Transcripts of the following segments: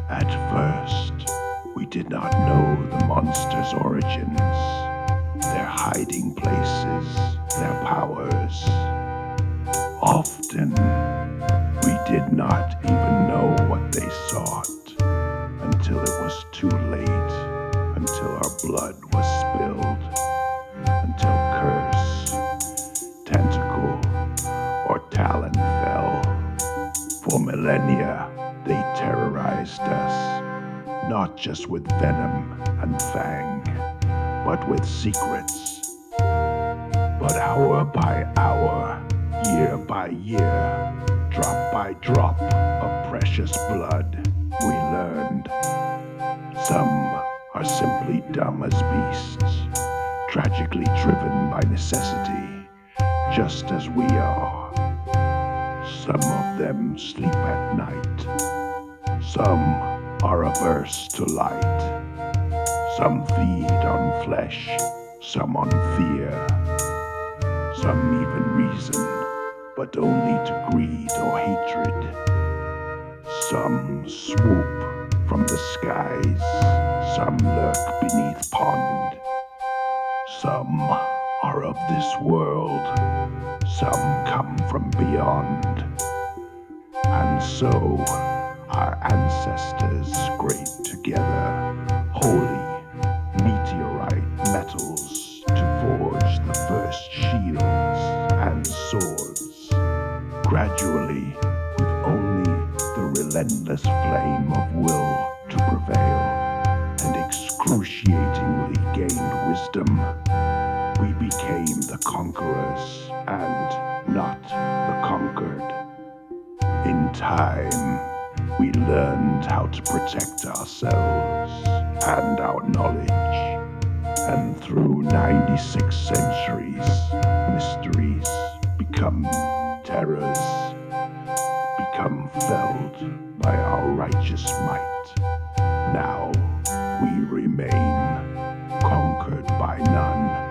At first, we did not know the monsters' origins, their hiding places, their powers. Often, we did not even know what they sought until it was too late, until our blood was spilled, until curse, tentacle, or talon fell. For millennia, they terrorized us, not just with venom and fang, but with secrets. But hour by hour, year by year, drop by drop of precious blood, we learned. Some are simply dumb as beasts, tragically driven by necessity, just as we are. Some of them sleep at night. Some are averse to light. Some feed on flesh, some on fear. Some even reason, but only to greed or hatred. Some swoop from the skies, some lurk beneath pond. Some are of this world, some come from beyond. And so, our ancestors scraped together holy meteorite metals to forge the first shields and swords. Gradually, with only the relentless flame of will to prevail, and excruciatingly gained wisdom, we became the conquerors and not the conquered. In time, we learned how to protect ourselves and our knowledge, and through 96 centuries, mysteries become terrors, become felled by our righteous might. Now we remain conquered by none.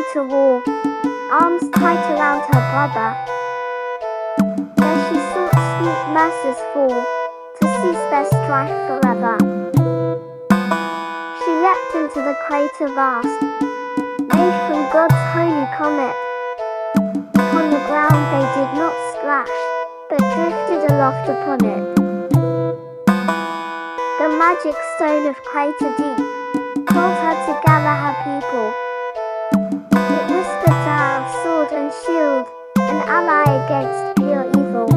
greater war, arms tight around her brother. There she sought sweet mercy's fall, to cease their strife forever. She leapt into the crater vast, made from God's holy comet. Upon the ground they did not splash, but drifted aloft upon it. The magic stone of crater deep told her to gather her people. It whispered to her of sword and shield, an ally against pure evil.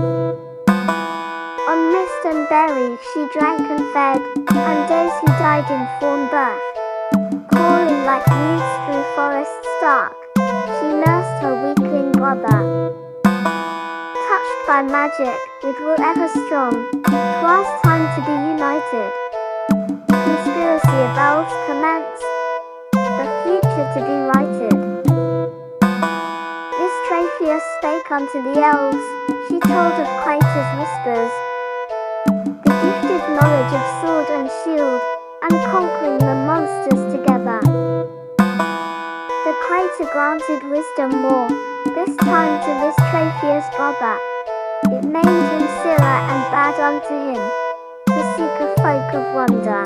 On mist and berry she drank and fed, and those who died in fawn birth. Calling like youths through forests dark, she nursed her weakling brother. Touched by magic, with will ever strong, 'twas time to be united. Conspiracy of elves commenced, the future to be righted. This Traphia spake unto the elves, she told of craters whispers, the gifted knowledge of sword and shield, and conquering the monsters together. The crater granted wisdom more, this time to this Traphia's brother. It named him Vysira and bade unto him, to seek a folk of wonder.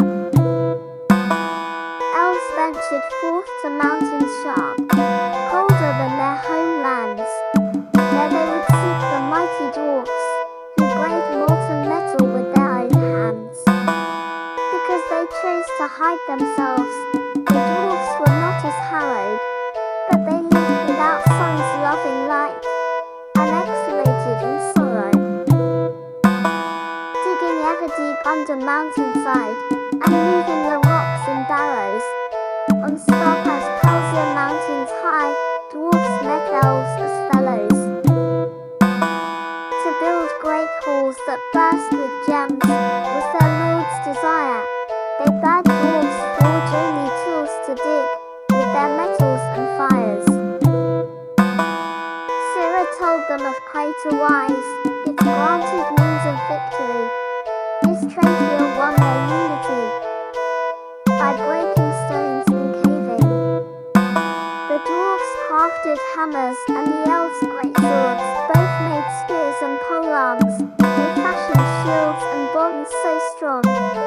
Elves ventured forth to mountains sharp, colder than their homelands. There they would seek the mighty dwarfs, who braved molten metal with their own hands. Because they chose to hide themselves, the dwarfs were not as harrowed, but they lived without sun's loving light, unexhalated in sorrow. Digging ever deep under mountainside, and moving the rocks in barrows. On Scarpa's Pelsia mountains high, dwarfs met elves as fellows. To build great halls that burst with gems, was their lord's desire. They bade dwarfs forge only tools to dig, with their metals and fires. Vysira told them of crater wise, its granted means of victory. This Traphia won their unity, by breaking stones and caving. The dwarfs crafted hammers, and the elves great swords, both made spears and polearms. They fashioned shields and bonds so strong,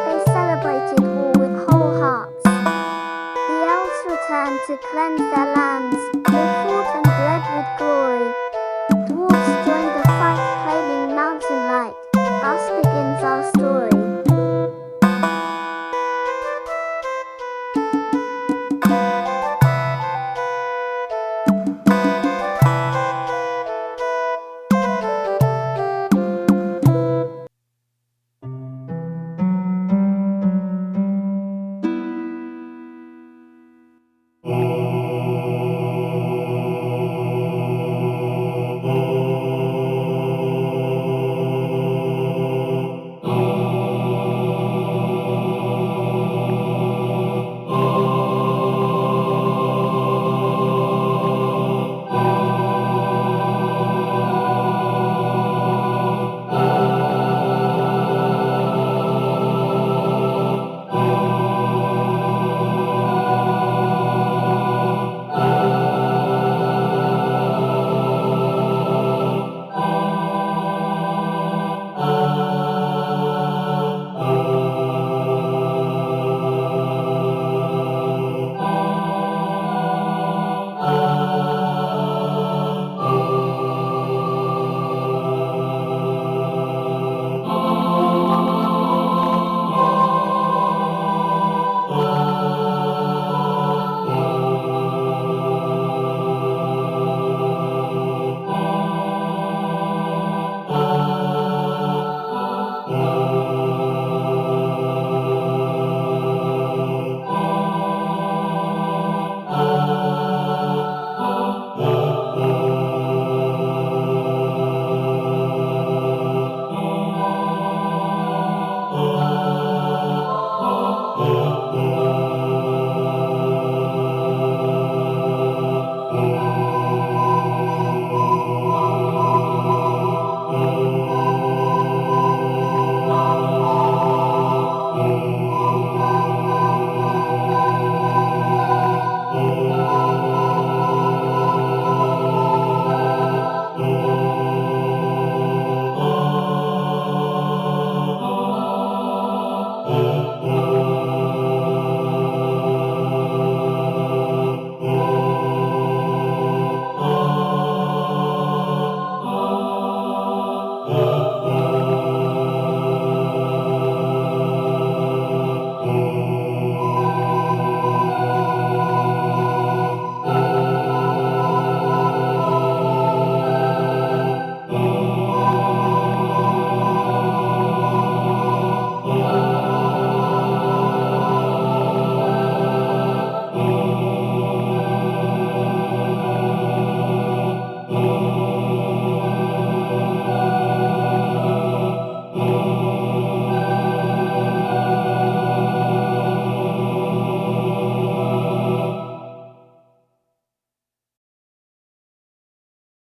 they celebrated war with whole hearts. The elves returned to cleanse their lands, they fought and bled with glory.